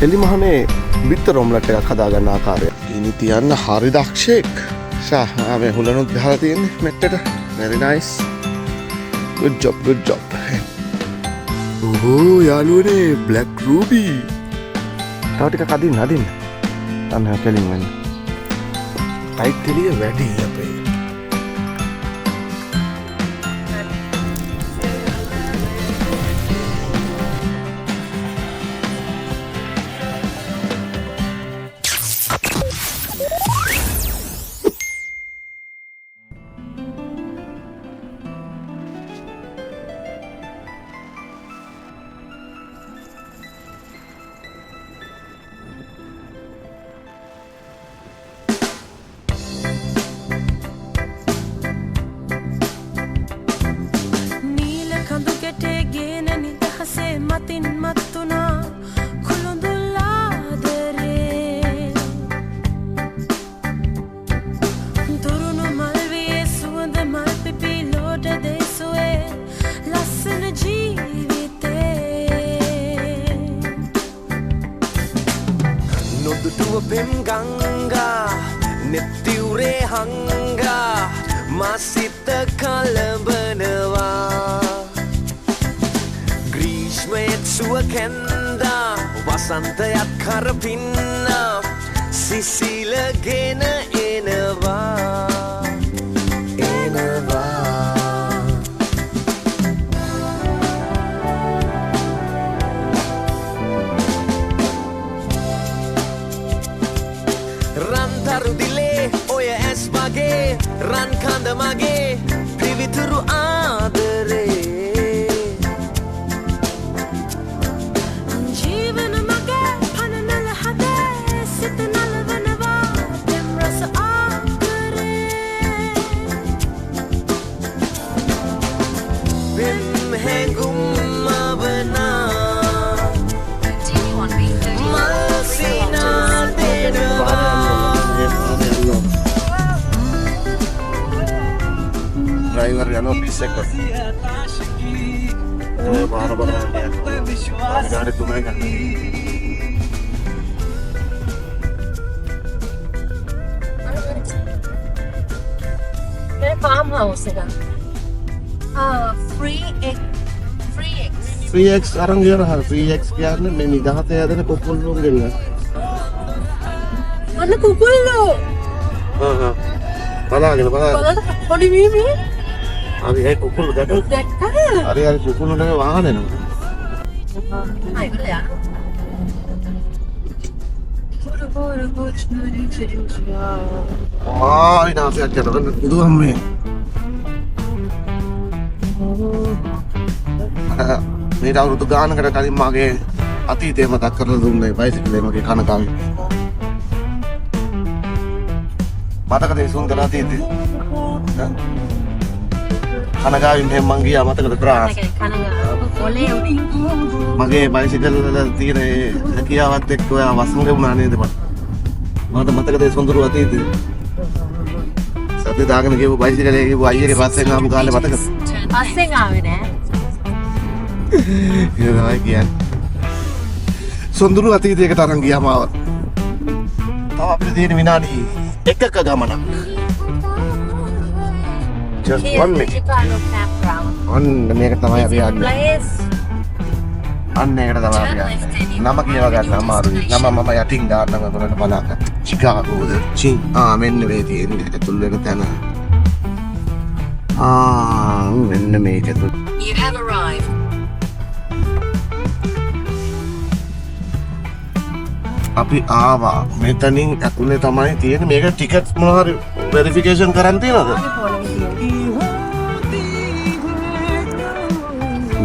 එලිමහනේ බිත්තර ඔම්ලට් එකක් හදාගන්න ආකාරය. ඉනි තියන්න හරි දක්ෂයෙක්. මේ හුලනුත් ගහලා තියෙන්නේ මෙට්ටට. very nice. good job. ඕහෝ යාළුවනේ black ruby. තව ටිකක් අදින්න. අන්න කෙලින් වෙන්න. ටයිට් එළිය වැඩි අපේ. Pem ganga netyure hanga masita kalabanawa grishmayat suwakenda wasantayat karapinna sisila gena enawa Rantharudile oya es mage ran kanda mage pivituru adare jeevana mage pananala hade sitanala vanava dem rasa aakare bim hengum mavana malsina denava driver yano pisek kar bahar gaadi tumega ये farm house है free x අරන් ගියරහ free x කියන්නේ මේ නිදහසේ හැදෙන කුකුල්ලුන් ගෙන්න අන්න කුකුල්ලෝ බලාගෙන පොඩි මීමි හරි ඒ කුකුල්ලු දැක්කද හරි කුකුල්ලු නේ වාහනේ නෝ ඉනාසයක් කරන බුදුහාමේ මේ අවුරුදු ගානකට කලින් මගේ අතීතය මතක් කරලා දුන්නේ බයිසිකලේ මගේ කනකාවේ මතකද ඒ සුන්දර අතීතය කනකාවින් එහෙම මං ගියා මතකද ප්‍රාස් මගේ බයිසිකල් වල තියෙන ඒ හැකියාවත් එක්ක ඔයා වසංග වුණා නේද මට මතකද ඒ සුන්දර අතීතය සද්ද දාගෙන ගිහුව බයිසිකලේ ගිහුව අයියගේ පස්සෙන් ආපු කාලේ මතකද පස්සෙන් ආවේ නෑ ඒක තමයි කියන්නේ සුන්දර අතීතයකට අරන් ගියාම ආව තව අපිට තියෙන විනාඩි එකක ගමනක් just one minute ඔන්න මේක තමයි අපි යන්නේ අන්න ඒකට තමයි අපි යන්නේ නම කියව ගන්න අමාරුයි නම මම යටින් දාන්නම් ඔයගොල්ලන්ට බලන්න චිකාගෝද මෙන්න මේ තියෙන්නේ ඇතුල් වෙන තැන මෙන්න මේක ඇතුල් You have arrived. අපි ආවා මෙතනින් ඇතුලේ තමයි තියෙන්නේ මේක ටිකට් මොනවා හරි වෙරිෆිකේෂන් කරන් තියනද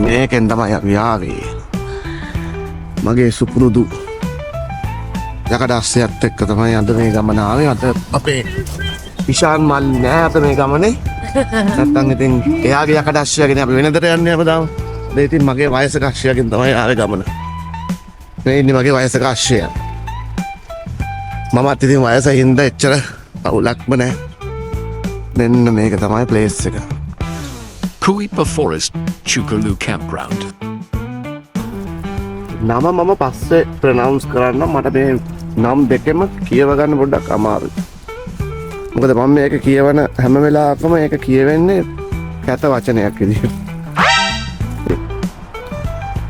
මේකෙන් තමයි අපි ආවේ මගේ සුපුරුදු යකඩස්සයත් එක්ක තමයි අද මේ ගමන ආවේ අද අපේ විශාන් මල්ලි නෑ අද මේ ගමනේ නැත්තම් ඉතින් එයාගේ යකඩස්සයගෙන අපි වෙනදට යන්නේ අපදාම ඉතින් මගේ වයසක අශ්වයගෙන් තමයි ආවේ ගමන මේ ඉන්නේ මගේ වයසක අශ්වයා මමත් ඉතින් වයස හින්දා එච්චර අවුලක්ම නෑ මෙන්න මේක තමයි ප්ලේස් එක Kuipa Forest, Chukalu Campground. නම මම පස්සේ ප්‍රනවුන්ස් කරන්න මට මේ නම් දෙකෙම කියව ගන්න පොඩ්ඩක් අමාරුයි. මොකද මම මේක කියවන හැම වෙලාවකම ඒක කියවෙන්නේ කැත වචනයක් විදිහට.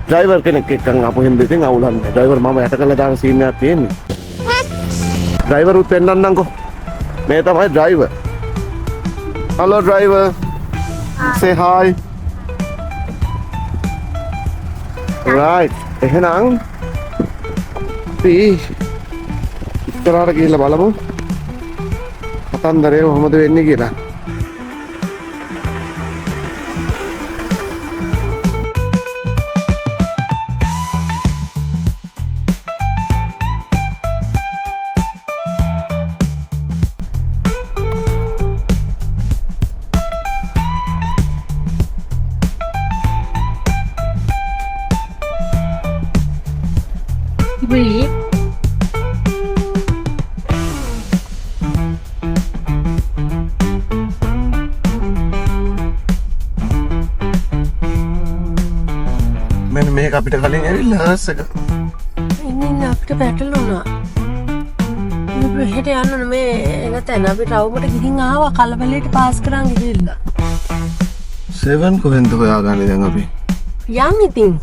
ඩ්‍රයිවර් කෙනෙක් එක්කන් අපු හින්දා ඉතින් අවුලන්නේ. ඩ්‍රයිවර් මම යට කළා දාන සීන් එකක් තියෙන්නේ. ඩ්‍රයිවර් උත් පෙන්නන්නම්කෝ. මේ තමයි driver. Hello driver. say hi. right. එහෙනම් අපි ඉස්සරහට ගිහිල්ලා බලමු. කතන්දරේ කොහොමද වෙන්නේ කියලා. Really? මෙන්න මේක අපිට කලින් ඇවිල්ලා හර්ස් එක. ඉන්න අපිට පැටලුණා. මේ හෙට යන්න ඕනේ මේ එන තැන අපි රවුමට ගිහින් ආවා කලබලයට පාස් කරන් ගිහිල්ලා. 7 කොහෙන්ද හොයාගන්නේ දැන් අපි? යන් ඉතින්.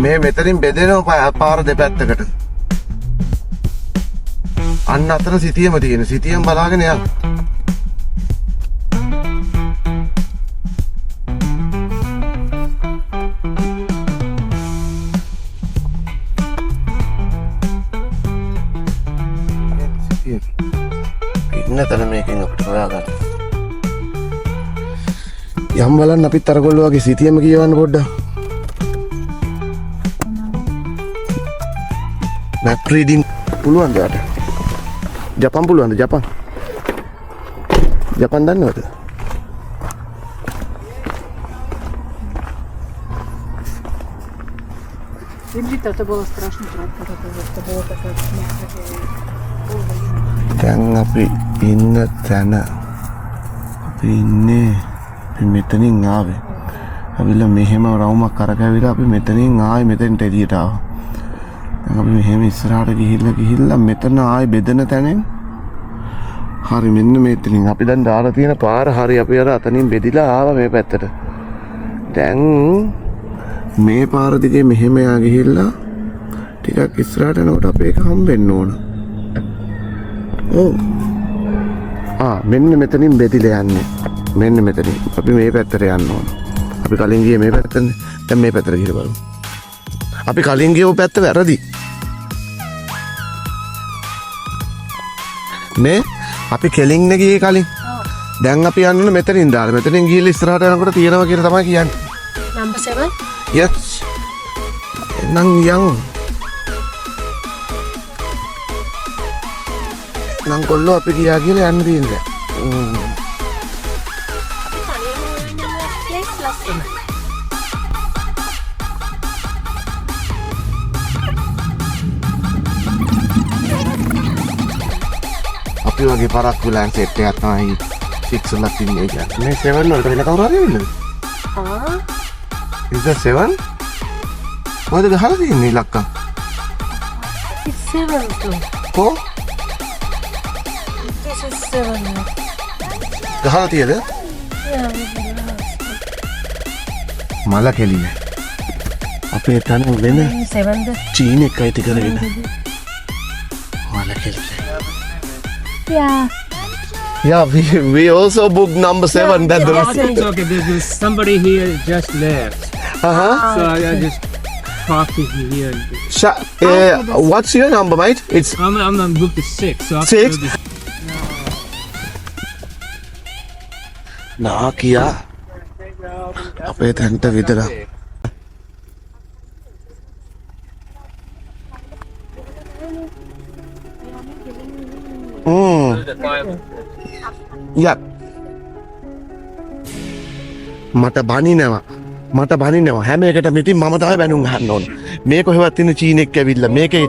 මේ මෙතනින් බෙදෙනවා පාර දෙපැත්තකට. අන්න අතර සිටියම තියෙන. සිටියම බලාගෙන යන්න. ඉන්නතර මේකෙන් අපිට හොයාගන්න. යම් බලන්න අපිත් අර ගොල්ලෝ වගේ සිටියම කියවන්න පොඩ්ඩක්. මැප් රීඩින් පුළුවන්ද ඔයාට? ජපන් පුළුවන්ද? ජපන් දන්නවද? Видите, это было страшно, правда, это было такое දැන් අපි ඉන්න තැන අපි ඉන්නේ අපි මෙතනින් ආවේ. අපිලා මෙහෙම රවුමක් කරකැවිලා අපි මෙතනින් ආයේ මෙතෙන්ට එළියට ආවා. දැන් අපි මෙහෙම ඉස්සරහට ගිහිල්ලා මෙතන ආයේ බෙදෙන තැනෙන් හරි මෙන්න මෙතනින් අපි දැන් දාලා තියෙන පාර හරි අපි අර අතනින් බෙදිලා ආවා මේ පැත්තට. දැන් මේ පාර දිගේ මෙහෙම යා ගිහිල්ලා ටිකක් ඉස්සරහට යනකොට අපි ඒක හම්බෙන්න ඕන. ඔව්. මෙන්න මෙතනින් බෙදිලා යන්නේ. මෙන්න මෙතනින්. අපි මේ පැත්තට යන්න ඕන. අපි කලින් ගියේ මේ පැත්තනේ. දැන් මේ පැත්තට ගිහලා බලමු. අපි කලින් ගියෝ පැත්ත වැරදි. නේ? අපි කෙලින්නේ ගියේ කලින්. දැන් අපි යන්න ඕනේ මෙතනින් දාලා. මෙතනින් ගිහලා ඉස්සරහට යනකොට තියනවා කියලා තමයි කියන්නේ. Number 7? Yes. Nang yang. Nang කොල්ලෝ අපි ගියා කියලා යන්න තියෙනවා. අපි වගේ පරක්කු ලෑන් සෙට් එකක් තමයි 6 වලක් ඉන්නේ කියන්නේ. මේ 7 වලට වෙන කවුරු හරි ඉන්නද? Is that 7? මොකද ගහලා තියෙන්නේ ලක්කා? It's 7 too. කො? This is 7. ගහලා තියෙද? Yeah, මල කෙලිය. අපේ තන වෙන 7ද? චීන එකයි තිකරගෙන. මල කෙලිය. Yeah. Yeah, we also booked number 7. That the It's okay, there's somebody here just left. So I just parked it here. what's your number, mate? It's I'm booked to 6. So I 6? Nah, Kia. අපේ තැන්ට විතර. Yep. මට බනිනවා හැම එකටම ඉතින් මම තමයි බැනුම් අහන්න ඕන. මේ කොහෙවත් ඉන්න චීනෙක් ඇවිල්ලා මේකේ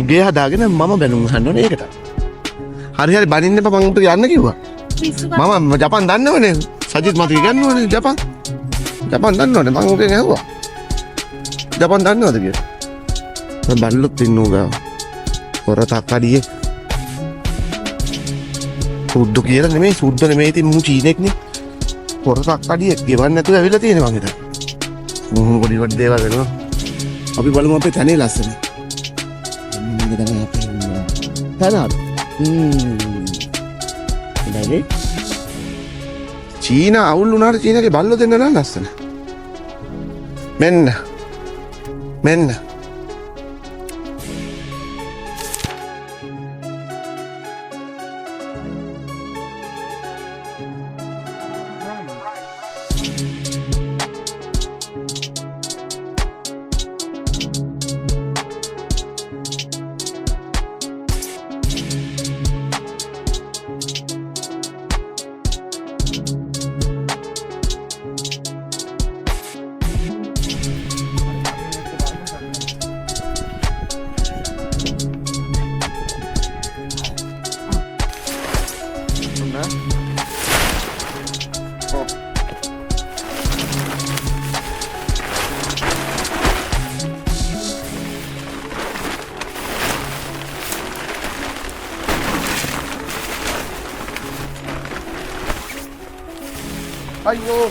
ගේ හදාගෙන මම බැනුම් අහන්න ඕන ඒකට. හරි බනින්න එපා මම උඹට යන්න කිව්වා. මම ජපන් දන්නවනේ. සජිත් මට ඉගන්නවනේ ජපන් දන්නවනේ මම උගෙන් ඇහුවා. ජපන් දන්නවද කියලා? මම බල්ලොත් ඉන්නවා. හොර තක්කඩියේ. සුද්දු කියලා නෙමෙයි සුද්ද නෙමෙයි ඉතින් මූ චීනෙක්නේ. හොර තක්කඩියේ ගෙවන්න නැතුව ඇවිල්ලා තියෙනවා මං හිතා. මොහොන පොඩි පොඩි දේවල් වෙනවා. අපි බලමු අපේ තනේ ලස්සන. මේක තමයි අපේ තනද. හොඳයි. චීන අවුල් වුණාට චීනගේ බල්ලෝ දෙන්න නම් ලස්සන. මෙන්න අයියෝ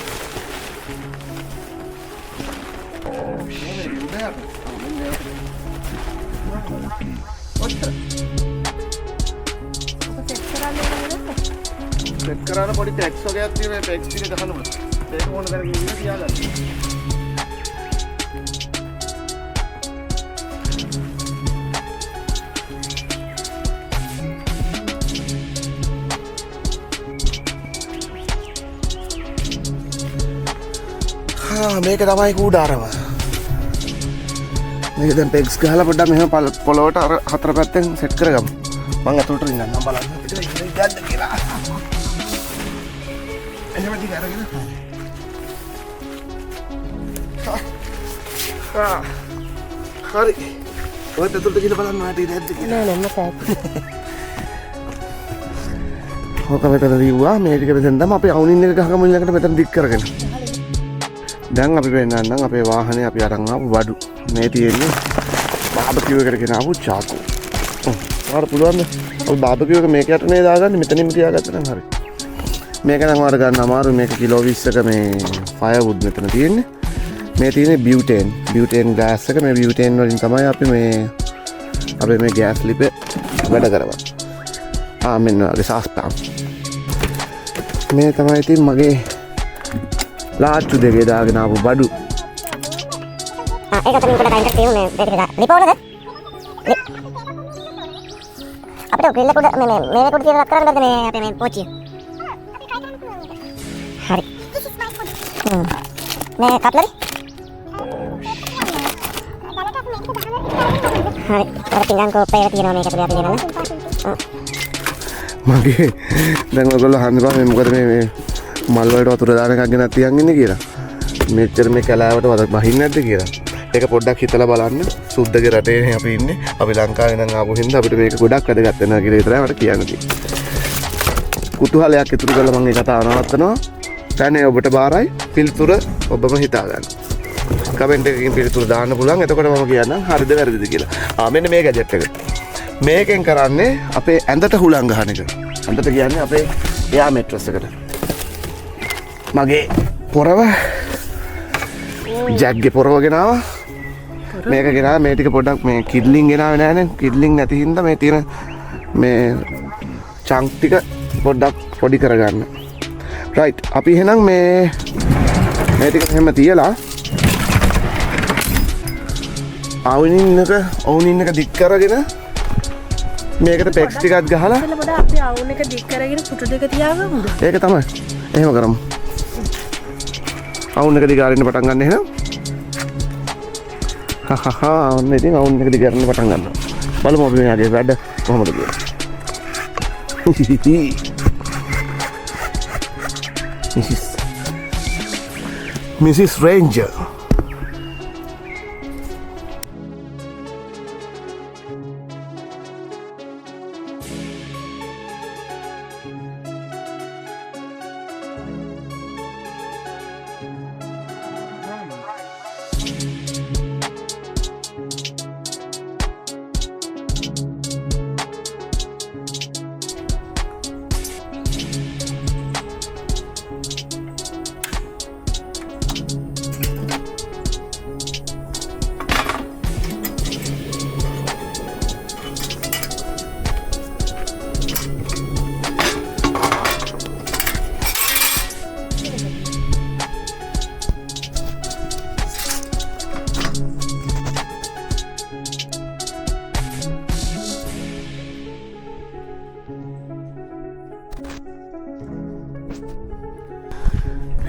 සෙට් කරාන පොඩි ටැක්ස් වගේක් තියෙනවා ටැක්ස් ටික ගහන්න ඕන ඒක ඕන දැන් ඉන්න තියාගන්න මේක තමයි කූඩාරම. මේක දැන් පෙග්ස් ගහලා පොඩ්ඩක් මෙහෙම පොළොවට අර හතර පැත්තෙන් සෙට් කරගමු. මම අතට ඉන්නම් බලන්න අපිට ඉන්නේ ගන්න කියලා. එහෙම ටික අරගෙන. හරි. ඔය දෙතුන්ට කියලා බලන්න මාට ඉන්නේ නැද්ද කියලා. නෑ මම සෑත්. ඔක මෙතන දීුවා මේ ටික මෙතෙන් තමයි අපි අවුනින් එක ගහගමු ඊළඟට මෙතන දික් කරගෙන. දැන් අපි වෙන්නන්නම් අපේ වාහනේ අපි අරන් ආපු බඩු. මේ තියෙන්නේ බාබකියු එකට ගෙන ආපු චාකු. ඔයාලට පුළුවන්ද? අපි බාබකියු එක මේක යටනේ දාගන්න මෙතනින්ම තියාගත්තා නම් හරි. මේක නම් ඔයාලට ගන්න අමාරු මේක කිලෝ 20ක මේ ෆයර්වුඩ් මෙතන තියෙන්නේ. මේ තියෙන්නේ බියුටේන්. බියුටේන් ගෑස් එක මේ බියුටේන් වලින් තමයි අපි මේ අපේ මේ ගෑස් ලිපේ වැඩ කරවන්නේ. මෙන්න වගේ සාස්පෑම්. මේ තමයි ඉතින් මගේ ලාච්චු දෙකේ දාගෙන ආපු බඩු. ඒක තමයි උඩට ටයිම් එකක් තියෙන්නේ මේක ලිපෝනද? අපිට ග්‍රිල් එක උඩ මේ කොට තියලා ලක් කරන්න බැද්ද මේ අපේ මේ පෝච්චිය? හරි. මේ කට්ලරි? හරි. අර පිංගන් කෝප්පේ එක තියෙනවා මේක ඇතුලේ අපි ගෙනල්ලා. මගේ දැන් ඔයගොල්ලෝ අහන්න බෑ මේ මොකද මේ මල් වලට වතුර දාන එකක් ගෙනත් තියන් ඉන්නේ කියලා. මෙච්චර මේ කැලෑවට වද බහින්නේ නැද්ද කියලා. ඒක පොඩ්ඩක් හිතලා බලන්න. සුද්දගේ රටේ අපි ඉන්නේ. අපි ලංකාවේ නම් ආපු හින්දා අපිට මේක ගොඩක් වැදගත් වෙනවා කියලා විතරයි මට කියන්න තියෙන්නේ. කුතුහලයක් ඉතුරු කරලා මම මේ කතාව නවත්තනවා. දැන් ඔබට බාරයි පිළිතුර ඔබම හිතා ගන්න. කමෙන්ට් එකකින් පිළිතුර දාන්න පුළුවන්. එතකොට මම කියන්නම් හරිද වැරදිද කියලා. මෙන්න මේ ගැජට් එක. මේකෙන් කරන්නේ අපේ ඇඳට හුලං ගහන එක. ඇඳට කියන්නේ අපේ එයා මැට්‍රස් එකට. මගේ පොරව ජැක්ගේ පොරව ගෙනාවා. මේක ගෙනාවා මේ ටික පොඩ්ඩක් මේ කිඩ්ලින් ගෙනාවේ නෑනේ. කිඩ්ලින් නැති හින්දා මේ තියෙන මේ චංක් ටික පොඩ්ඩක් පොඩි කරගන්න. රයිට් අපි එහෙනම් මේ ටික එහෙම තියලා අවුනින් එක දික් කරගෙන මේකට පෙක්ස් ටිකක් ගහලා පොඩ අපි අවුන් එක දික් කරගෙන පුටු දෙක තියාගමුද? ඒක තමයි. එහෙම කරමු. අවුන් එක දිගාරින්න පටන් ගන්න එහෙනම්. ඔන්න ඉතින් අවුන් එක දිගාරින්න පටන් ගන්නවා. බලමු අපි මෙයාගේ වැඩ කොහොමද කියලා. Mrs. Ranger.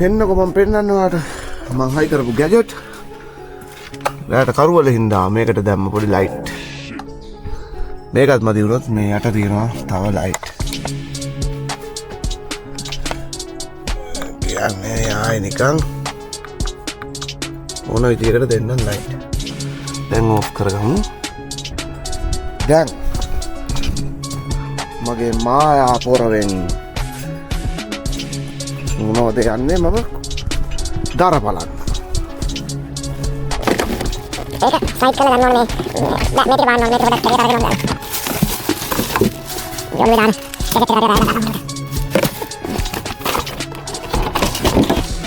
එන්නකො මම පෙන්නන්න ඔයාලට මං හයි කරපු ගැජට්. ඔයාලට කරුවල හින්දා මේකට දැම්ම පොඩි ලයිට්. මේකත් මදි වුණොත් මේ යට තියෙනවා තව ලයිට්. කියන්නේ ආයේ නිකන් ඕන විදිහකට දෙන්නම් ලයිට්. දැන් ඕෆ් කරගමු. දැන් මගේ මායා පොරවෙන් මොනවද යන්නේ මම දර බලන්න. ඒක සයිඩ් කරලා ගන්න ඕනේ මේක දාන්න ඕනේ මේක පොඩක් දෙකට අරගෙන යන්න. යන්න දාන්න.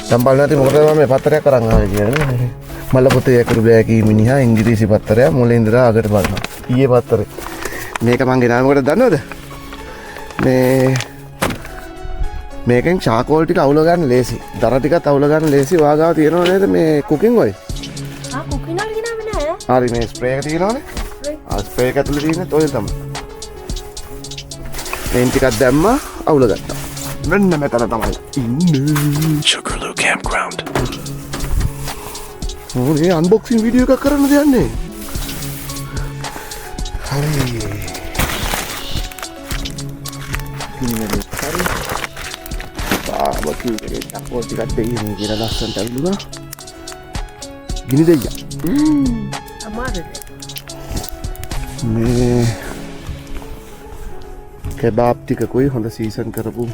සම්බල් නැති මොකද මම මේ පත්තරයක් අරන් ආවේ කියන්නේ. මල්ල පොතේ යකරු බෑකී මිනිහා ඉංග්‍රීසි පත්තරයක් මුලින් ඉඳලා අගට බලනවා. ඊයේ පත්තරේ. මේක මං ගෙනාව මොකටද දන්නවද? මේකෙන් චාකෝල් ටික අවුල ගන්න ලේසි. දර ටිකත් අවුල ගන්න ලේසි. ඔයාගාව තියෙනව නේද මේ කුකින් ඔයිල්? කුකින් ඔයිල් ගෙනාවේ නෑ. හරි මේ ස්ප්‍රේ එක තියෙනවනේ. ස්ප්‍රේ එක ඇතුලේ තියෙන ඔයිල් තමයි. මේන් ටිකක් දැම්මා අවුල ගත්තා. මෙන්න මෙතන තමයි ඉන්නේ. Sugarloaf Campground. ඕනේ අන්බොක්සින් වීඩියෝ එකක් කරන්න දෙන්නේ. හරි. හරි. බාබකියු එකේ චාකෝල් ටිකක් දෙන්නේ කියලා ලස්සනට අල්ලුණා. ගිනි දෙයියා. අමාරුද? මේ කෙබාබ් ටිකකුයි හොඳ සීසන් කරපු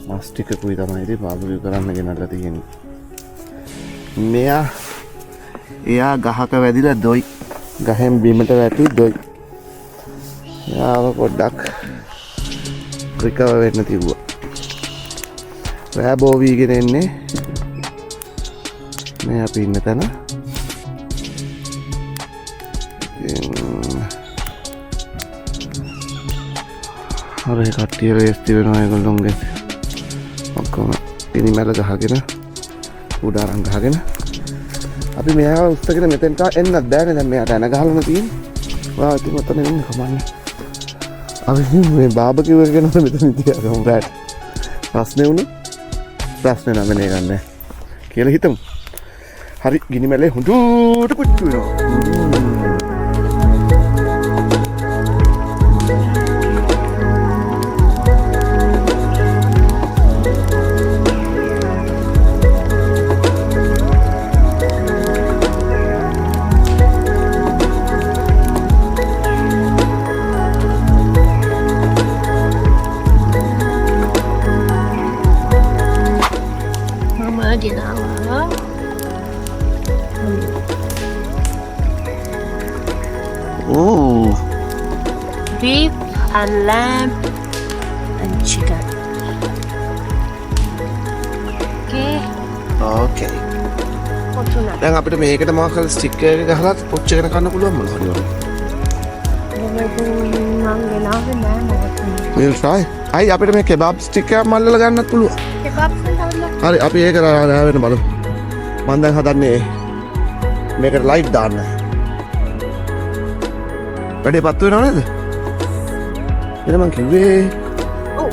මස් ටිකකුයි තමයි ඉතින් බාබකියු කරන්න ගෙනල්ලා තියෙන්නේ. එයා ගහක වැදිලා දොයි. ගහෙන් බිමට වැටි දොයි. එයාව පොඩ්ඩක් රිකවර් වෙන්න තිබ්බා. රෑබෝ වීගෙන එන්නේ මේ අපි ඉන්න තැන. හරි කට්ටිය රේස්ති වෙනවා ඒගොල්ලොන්ගේ. ඔක්කොම ඉනිමැල ගහගෙන උඩ අරන් ගහගෙන අපි මෙයාව උස්සගෙන මෙතෙන්ට එන්නත් බෑනේ. දැන් මෙයාට එන ගහලම තියෙන්නේ. වා ඉතින් මෙතන ඉන්න කමන්නේ. අපි මේ බාබකියු එක ගැන මෙතන ඉතියා රෑට ප්‍රශ්නේ වුණා. ප්‍රශ්නේ නම් නේ ගන්න කියලා හිතමු. හරි ගිනි මැලේ හුදුට පුච්චු වෙනවා. ගෙනාවා. Oh. Beef and lamb and chicken. Okay. කොටුනා. දැන් අපිට මේකට මොකක් හරි ස්ටික් එක ගහලා පොච්චගෙන කන්න පුළුවන් මොනවා හරි වගේ. මම ගෙනාවේ නෑ මොකද. we'll try. අයි අපිට මේ කෙබාබ් ස්ටික් එකක් මල්ලලා ගන්නත් පුළුවන්. කෙබාබ් සඳහන්. හරි අපි ඒක රාවෙන්න බලමු. මම දැන් හදන්නේ මේකට ලයිට් දාන්න. වැඩේ පත්තු වෙනව නේද? එන මං කිව්වේ. ඔව්.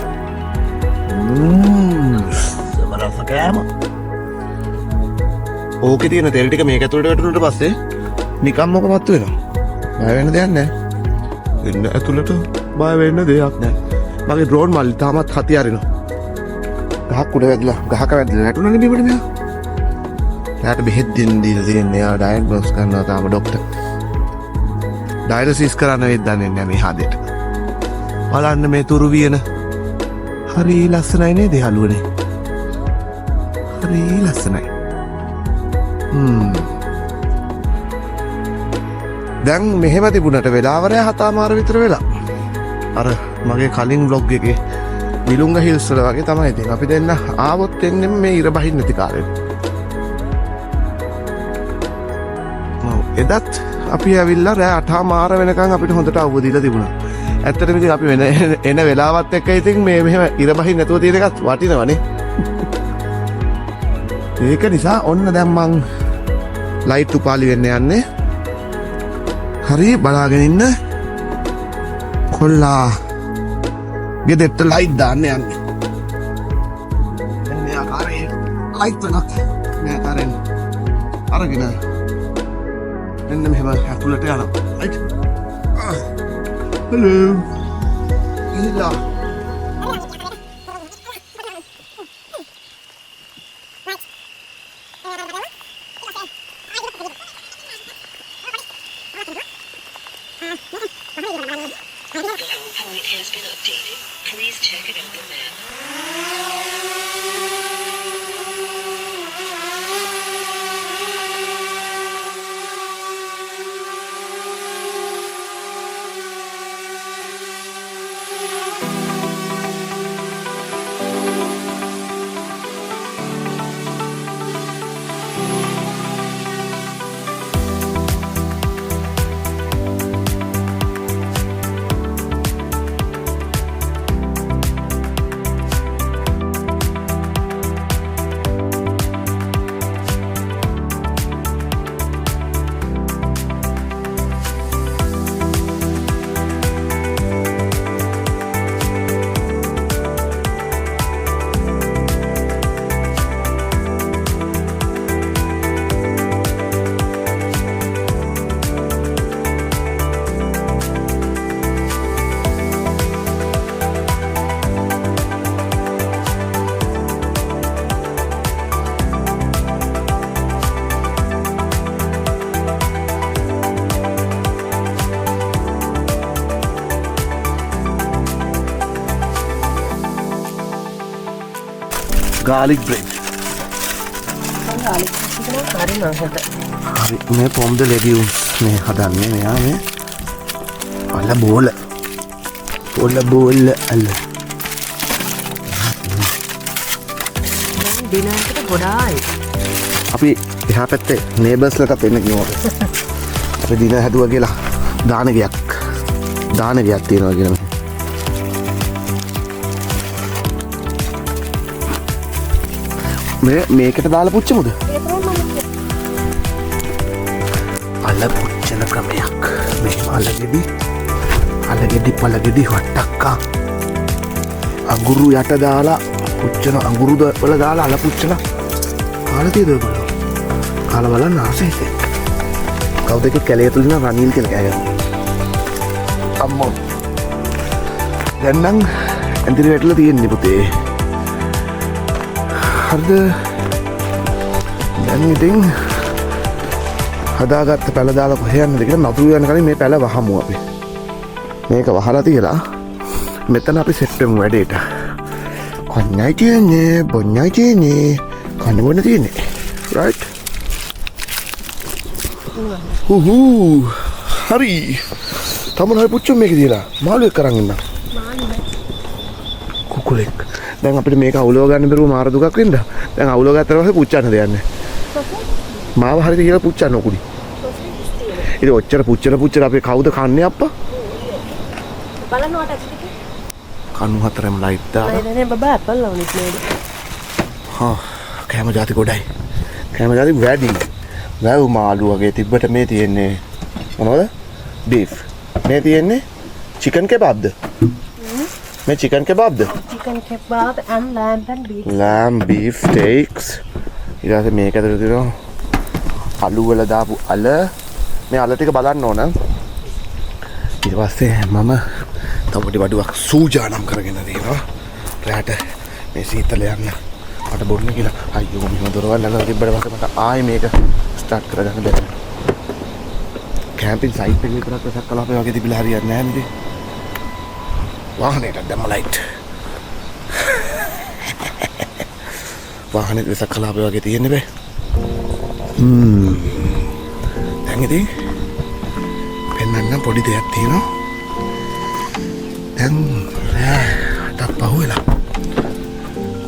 සමරස කෑම. ඕකේ තියෙන තෙල් ටික මේක ඇතුළට වැටුණාට පස්සේ නිකම්ම ඔක පත්තු වෙනවා. බය වෙන්න දෙයක් නැහැ. එන්න ඇතුළට බය වෙන්න දෙයක් නැහැ. මගේ ඩ්‍රෝන් මල්ලි තාමත් හති අරිනවා. ගහක් උඩ වැදලා ගහක වැදලා වැටුණානේ බිමට මෙයා. එයාට බෙහෙත් දෙන්න දීලා තියෙන්නේ. එයා ඩයග්නෝස් කරනවා තාම ડોක්ටර්. ඩයලිසිස් කරන්න වෙද්ද දන්නේ නැහැ මේ හදේට. බලන්න මේ තුරු වියන. හරි ලස්සනයි නේද යාළුවනේ? හරි ලස්සනයි. දැන් මෙහෙම තිබුණට වෙලාවරය 7:00 විතර වෙලා. අර මගේ කලින් vlog එකේ විලුංග හිල්ස් වල වගේ තමයි ඉතින් අපි දෙන්න ආවොත් එන්නේ මේ ඉර බහින්න නැති කාලෙට. එදත් අපි ඇවිල්ලා රෑ 8:00 වෙනකන් අපිට හොඳට අවුව දීලා තිබුණා. ඇත්තටම ඉතින් අපි වෙන එන වෙලාවත් එක්ක ඉතින් මේ මෙහෙම ඉර බහින් නැතුව තියෙන එකත් වටිනවනේ. ඒක නිසා ඔන්න දැන් මං ලයිට් උපාලි වෙන්න යන්නේ. හරි බලාගෙන ඉන්න. කොල්ලා ගෙදරට ලයිට් දාන්න යන්නේ. දැන් මේ ආකාරයේ ලයිට් එකක් මේ ආකාරයෙන් අරගෙන මෙන්න මෙහෙම ඇතුළට යනවා. රයිට්. හලෝ. ඉලා. Point has been updated. Please check it on the map. garlic bread. හරි නහත. හරි මේ පොම්ද legumes මේ හදන්නේ මෙයා මේ අල බෝල අල දිනකට ගොඩායි. අපි එහා පැත්තේ neighborsලට එන්න කිව්වා. අපි දින හැදුවා කියලා දාන ගයක් තියෙනවා කියලා. මේකට දාලා පුච්චමුද? අල පුච්චන ක්‍රමයක්. මේ අලගෙඩි පළගෙඩි වට්ටක්කා අඟුරු යට දාලා පුච්චන අඟුරු වල දාලා අල පුච්චලා කාලා තියෙද ඔයගොල්ලෝ? කාලා බලන්න ආසෙත්. කවුද එක කැලේ තුල ඉන්න රනිල් කියලා කෑගන්න. අම්මෝ. දැන් නම් ඇඳිරි වැටලා තියෙන්නේ පුතේ. හරිද? දැන් ඉතින් හදාගත්ත පැල දාලා කොහෙ යන්නද කියලා නතුරු යන කලින් මේ පැල වහමු අපි. මේක වහලා තියලා මෙතන අපි සෙට් වෙමු වැඩේට. කොන්නයි කියන්නේ බොන්නයි කියන්නේ කන්න බොන්න තියෙන්නේ. රයිට්? හරි. තමන් හරි පුච්චු මේක දීලා මාළුවෙක් කරන් ඉන්න. කුකුලෙක්. දැන් අපිට මේක අවුලව ගන්න බැරුව මාර දුකක් වෙන්න. දැන් අවුලව ගත්තා පස්සේ පුච්චන්න දෙන්නේ. මාව හරියට කියලා පුච්චන්න ඕකුඩි. ඉතින් ඔච්චර පුච්චන අපි කවුද කන්නේ අප්පා? බලන්නවට ඇසිට. කණු හතරෙම ලයිට් දාලා. නෑ බබා ඇපල් ලවුනිස් නේද? හා කෑම જાති ගොඩයි. කෑම જાති වැඩි. වැව් මාළු වගේ තිබ්බට මේ තියෙන්නේ මොනවද? බීෆ්. මේ තියෙන්නේ චිකන් කෙබාබ්ද? මේ chicken කෙබාබ්ද? Chicken kebab and lamb and beef. lamb beef steaks. ඊට පස්සේ මේක ඇතුළේ තියෙනවා අලු වල දාපු අල. මේ අල ටික බලන්න ඕන. ඊට පස්සේ මම තව පොඩි බඩුවක් සූජානම් කරගෙන තියෙනවා. රැට මේ සීතල යන්න මට බොන්න කියලා. අයියෝ මෙහෙම දොරවල් ළඟ තිබ්බට පස්සේ මට ආයේ මේක ස්ටාර්ට් කරගන්න බැහැ. කැම්පින් සයිට් එකේ විතරක් වෙසක් කළා අපේ වගේ තිබිලා හරියන්නේ නැහැ නේද? වාහනේට දැම්ම ලයිට්. වාහනේ වෙසක් කළා අපේ වගේ තියෙන්නේ බෑ. දැන් ඉතින් පෙන්නන්න පොඩි දෙයක් තියෙනවා. දැන් රාට පහුවෙලා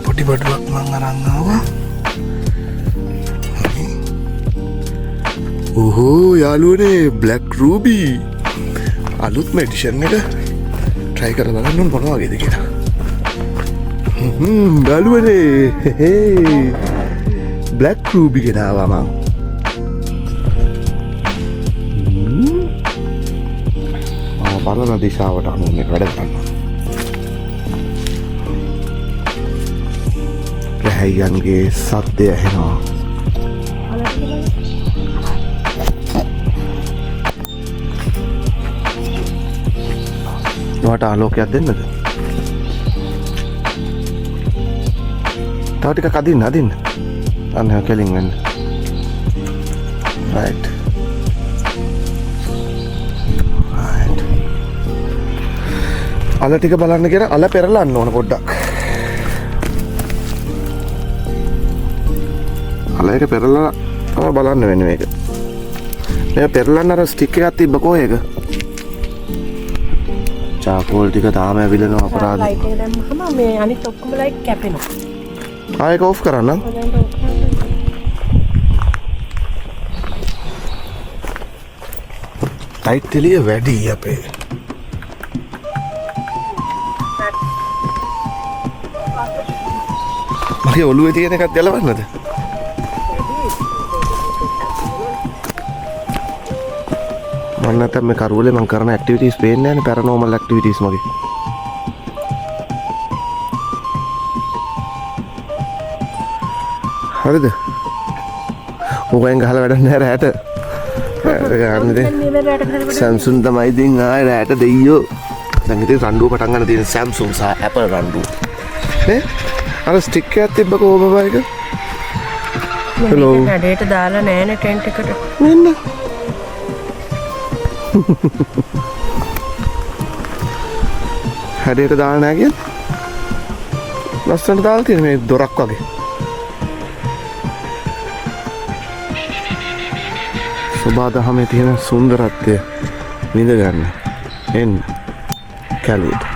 පොඩි බඩුවක් මං අරන් ආවා. ඔහෝ යාළුවනේ බ්ලැක් රූබී අලුත්ම එඩිෂන් එක ට්‍රයි කර බලන්න මොනවා වගේද කියලා. යාළුවනේ බ්ලැක් රූබි ගෙනාවා මං. බලන දිශාවට අනුව මේක වැඩ කරනවා. රැහැයන්ගේ සද්දය ඇහෙනවා. ඔයාට ආලෝකයක් දෙන්නද? තව ටිකක් අදින්න. අන්න කෙලින් වෙන්න. right. අල ටික බලන්න කියන අල පෙරලන්න ඕන පොඩ්ඩක්. අල එක පෙරලලා තමයි බලන්න වෙන්නේ මේක. මේ පෙරලන්න අර ස්ටික් එකක් තිබ්බකෝ ඒක. චාකෝල් ටික තාම ඇවිලෙනවා අපරාධ. ලයිට් එක දැම්මම මේ අනිත් ඔක්කොම ලයිට් කැපෙනවා. ආයෙක ඔෆ් කරන්න. ලයිට් එළිය වැඩි අපේ. මගේ ඔළුවේ තියෙන එකත් ගලවන්නද? මම නැත්නම් මේ කරුවලේ මම කරන ඇක්ටිවිටීස් පේන්නේ නැහැ නේ පැරනෝමල් ඇක්ටිවිටීස් මගේ. හරිද? ඕකෙන් ගහලා වැඩක් නැහැ රැට. Samsung තමයි ඉතින් ආයේ රැට දෙයියෝ. දැන් ඉතින් රණ්ඩුව පටන් ගන්න තියෙන Samsung සහ Apple රණ්ඩුව. නේ? අර ස්ටික් එකක් තිබ්බකෝ බබා එක. හෙලෝ. නඩේට දාලා නෑනේ ටෙන්ට් එකට. මෙන්න. හැඩයට දාලා නෑ කියන්නේ. ලස්සනට දාලා තියෙන මේ දොරක් වගේ. සබාදහමේ තියෙන සුන්දරත්වය විඳ ගන්න. එන්න. කැලේට.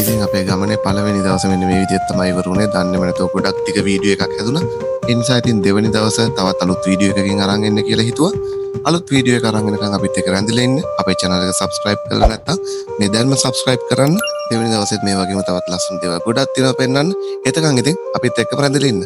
ඉතින් අපේ ගමනේ පළවෙනි දවසේ මෙන්න මේ විදිහට තමයි ඉවරුනේ. දන්නේම නැතුව ගොඩක් ටික වීඩියෝ එකක් හැදුනා. ඒ නිසා ඉතින් දෙවෙනි දවසේ තවත් අලුත් වීඩියෝ එකකින් අරන් එන්න කියලා හිතුවා. අලුත් වීඩියෝ එක අරන් එනකන් අපිත් එක්ක රැඳිලා ඉන්න. අපේ channel එක subscribe කරලා නැත්නම් මේ දැන්ම subscribe කරන්න. දෙවෙනි දවසෙත් මේ වගේම තවත් ලස්සන දේවල් ගොඩක් තියෙනවා පෙන්වන්න. එතකන් ඉතින් අපිත් එක්ක රැඳිලා ඉන්න.